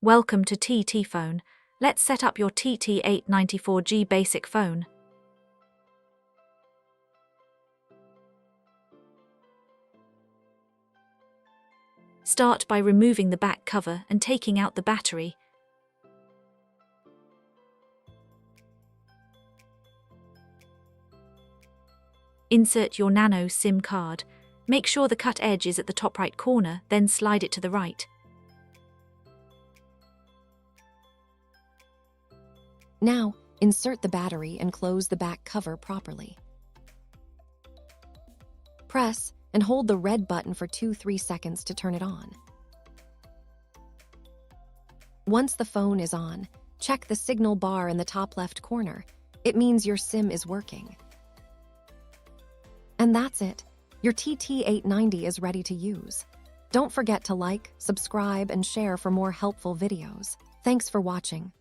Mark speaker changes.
Speaker 1: Welcome to TTfone. Let's set up your TT890 4G basic phone. Start by removing the back cover and taking out the battery. Insert your Nano SIM card. Make sure the cut edge is at the top right corner, then slide it to the right.
Speaker 2: Now, insert the battery and close the back cover properly. Press and hold the red button for 2-3 seconds to turn it on. Once the phone is on, check the signal bar in the top left corner. It means your SIM is working. And that's it. Your TT890 is ready to use. Don't forget to like, subscribe, and share for more helpful videos. Thanks for watching.